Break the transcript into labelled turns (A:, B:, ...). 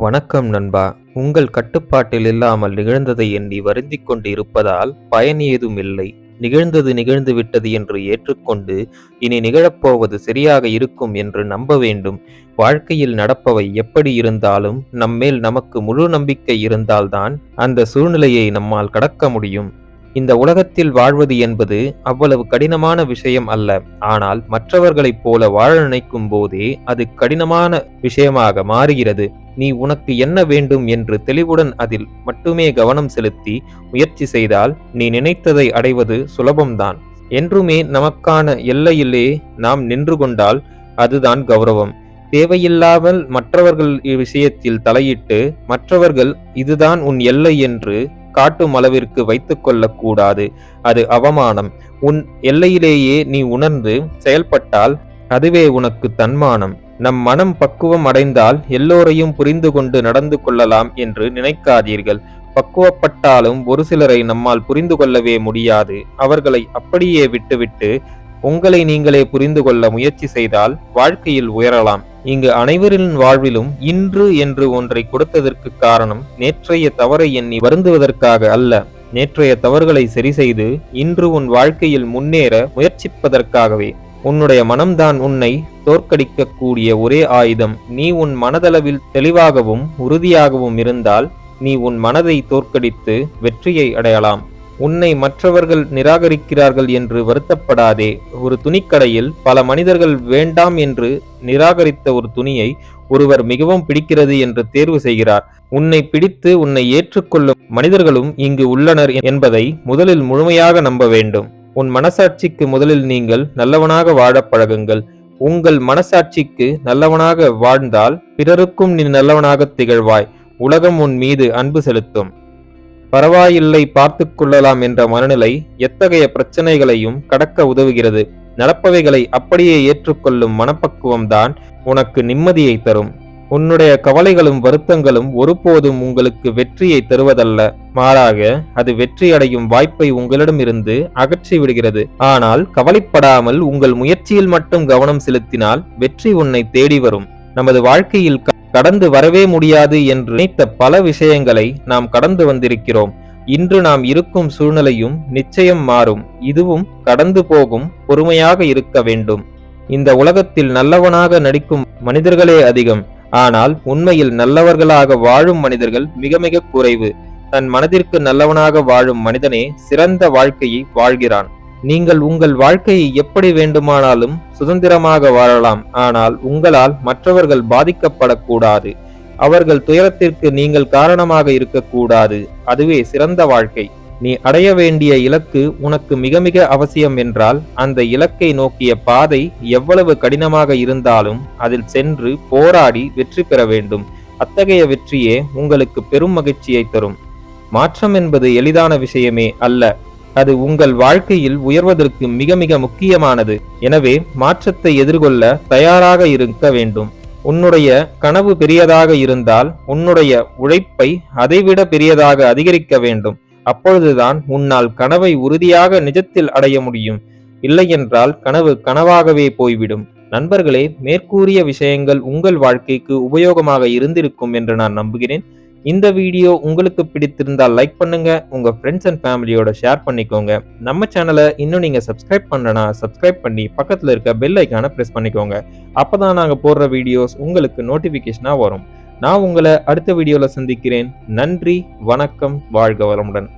A: வணக்கம் நண்பா. உங்கள் கட்டுப்பாட்டில் இல்லாமல் நிகழ்ந்ததை எண்ணி வருந்திக் கொண்டு இருப்பதால் பயன் ஏதும் இல்லை. நிகழ்ந்தது நிகழ்ந்து விட்டது என்று ஏற்றுக்கொண்டு இனி நிகழப்போவது சரியாக இருக்கும் என்று நம்ப வேண்டும். வாழ்க்கையில் நடப்பவை எப்படி இருந்தாலும் நம்மேல் நமக்கு முழு நம்பிக்கை இருந்தால்தான் அந்த சூழ்நிலையை நம்மால் கடக்க முடியும். இந்த உலகத்தில் வாழ்வது என்பது அவ்வளவு கடினமான விஷயம் அல்ல. ஆனால் மற்றவர்களைப் போல வாழ நினைக்கும் போதே அது கடினமான விஷயமாக மாறுகிறது. நீ உனக்கு என்ன வேண்டும் என்று தெளிவுடன் அதில் மட்டுமே கவனம் செலுத்தி முயற்சி செய்தால் நீ நினைத்ததை அடைவது சுலபம்தான். என்றுமே நமக்கான எல்லையிலே நாம் நின்று கொண்டால் அதுதான் கௌரவம். தேவையில்லாமல் மற்றவர்கள் விஷயத்தில் தலையிட்டு மற்றவர்கள் இதுதான் உன் எல்லை என்று காட்டும் அளவிற்கு வைத்துக் கொள்ளக்கூடாது. அது அவமானம். உன் எல்லையிலேயே நீ உணர்ந்து செயல்பட்டால் அதுவே உனக்கு தன்மானம். நம் மனம் பக்குவம் அடைந்தால் எல்லோரையும் புரிந்து கொண்டு நடந்து கொள்ளலாம் என்று நினைக்காதீர்கள். பக்குவப்பட்டாலும் ஒரு சிலரை நம்மால் புரிந்து கொள்ளவே முடியாது. அவர்களை அப்படியே விட்டுவிட்டு உங்களை நீங்களே புரிந்து கொள்ள முயற்சி செய்தால் வாழ்க்கையில் உயரலாம். இங்கு அனைவரின் வாழ்விலும் இன்று என்று ஒன்றை கொடுத்ததற்கு காரணம் நேற்றைய தவறை எண்ணி வருந்துவதற்காக அல்ல. நேற்றைய தவறுகளை சரி செய்து இன்று உன் வாழ்க்கையில் முன்னேற முயற்சிப்பதற்காகவே. உன்னுடைய மனம்தான் உன்னை தோற்கடிக்கக்கூடிய ஒரே ஆயுதம். நீ உன் மனதளவில் தெளிவாகவும் உறுதியாகவும் இருந்தால் நீ உன் மனதை தோற்கடித்து வெற்றியை அடையலாம். உன்னை மற்றவர்கள் நிராகரிக்கிறார்கள் என்று வருத்தப்படாதே. ஒரு துணிக்கடையில் பல மனிதர்கள் வேண்டாம் என்று நிராகரித்த ஒரு துணியை ஒருவர் மிகவும் பிடிக்கிறது என்று தேர்வு செய்கிறார். உன்னை பிடித்து உன்னை ஏற்றுக்கொள்ளும் மனிதர்களும் இங்கு உள்ளனர் என்பதை முதலில் முழுமையாக நம்ப வேண்டும். உன் மனசாட்சிக்கு முதலில் நீங்கள் நல்லவனாக வாழப் பழகுங்கள். உங்கள் மனசாட்சிக்கு நல்லவனாக வாழ்ந்தால் பிறருக்கும் நீ நல்லவனாக திகழ்வாய். உலகம் உன் மீது அன்பு செலுத்தும். பரவாயில்லை, பார்த்து கொள்ளலாம் என்ற மனநிலை எத்தகைய பிரச்சனைகளையும் கடக்க உதவுகிறது. நடப்பவைகளை அப்படியே ஏற்றுக்கொள்ளும் மனப்பக்குவம்தான் உனக்கு நிம்மதியை தரும். உன்னுடைய கவலைகளும் வருத்தங்களும் ஒருபோதும் உங்களுக்கு வெற்றியை தருவதல்ல. மாறாக அது வெற்றியடையும் வாய்ப்பை உங்களிடமிருந்து அகற்றி விடுகிறது. ஆனால் கவலைப்படாமல் உங்கள் முயற்சியில் மட்டும் கவனம் செலுத்தினால் வெற்றி உன்னை தேடி வரும். நமது வாழ்க்கையில் கடந்து வரவே முடியாது என்று நினைத்த பல விஷயங்களை நாம் கடந்து வந்திருக்கிறோம். இன்று நாம் இருக்கும் சூழ்நிலையும் நிச்சயம் மாறும். இதுவும் கடந்து போகும். பொறுமையாக இருக்க வேண்டும். இந்த உலகத்தில் நல்லவனாக நடிக்கும் மனிதர்களே அதிகம். ஆனால் உண்மையில் நல்லவர்களாக வாழும் மனிதர்கள் மிக மிக குறைவு. தன் மனதிற்கு நல்லவனாக வாழும் மனிதனே சிறந்த வாழ்க்கையை வாழ்கிறான். நீங்கள் உங்கள் வாழ்க்கையை எப்படி வேண்டுமானாலும் சுதந்திரமாக வாழலாம். ஆனால் உங்களால் மற்றவர்கள் பாதிக்கப்படக்கூடாது. அவர்கள் துயரத்திற்கு நீங்கள் காரணமாக இருக்கக்கூடாது. அதுவே சிறந்த வாழ்க்கை. நீ அடைய வேண்டிய இலக்கு உனக்கு மிக மிக அவசியம் என்றால் அந்த இலக்கை நோக்கிய பாதை எவ்வளவு கடினமாக இருந்தாலும் அதில் சென்று போராடி வெற்றி பெற வேண்டும். அத்தகைய வெற்றியே உங்களுக்கு பெரும் மகிழ்ச்சியை தரும். மாற்றம் என்பது எளிதான விஷயமே அல்ல. அது உங்கள் வாழ்க்கையில் உயர்வதற்கு மிக மிக முக்கியமானது. எனவே மாற்றத்தை எதிர்கொள்ள தயாராக இருக்க வேண்டும். உன்னுடைய கனவு பெரியதாக இருந்தால் உன்னுடைய உழைப்பை அதைவிட பெரியதாக அதிகரிக்க வேண்டும். அப்பொழுதுதான் உன்னால் கனவை உறுதியாக நிஜத்தில் அடைய முடியும். இல்லையென்றால் கனவு கனவாகவே போய்விடும். நண்பர்களே, மேற்கூறிய விஷயங்கள் உங்கள் வாழ்க்கைக்கு உபயோகமாக இருந்திருக்கும் என்று நான் நம்புகிறேன். இந்த வீடியோ உங்களுக்கு பிடித்திருந்தால் லைக் பண்ணுங்க. உங்க ஃப்ரெண்ட்ஸ் அண்ட் ஃபேமிலியோட ஷேர் பண்ணிக்கோங்க. நம்ம சேனலை இன்னும் நீங்க சப்ஸ்கிரைப் பண்ணலனா சப்ஸ்கிரைப் பண்ணி பக்கத்துல இருக்க பெல் ஐக்கானை பிரஸ் பண்ணிக்கோங்க. அப்பதான் நாங்க போடுற வீடியோஸ் உங்களுக்கு நோட்டிபிகேஷனா வரும். நான் உங்களை அடுத்த வீடியோல சந்திக்கிறேன். நன்றி, வணக்கம், வாழ்க வளமுடன்.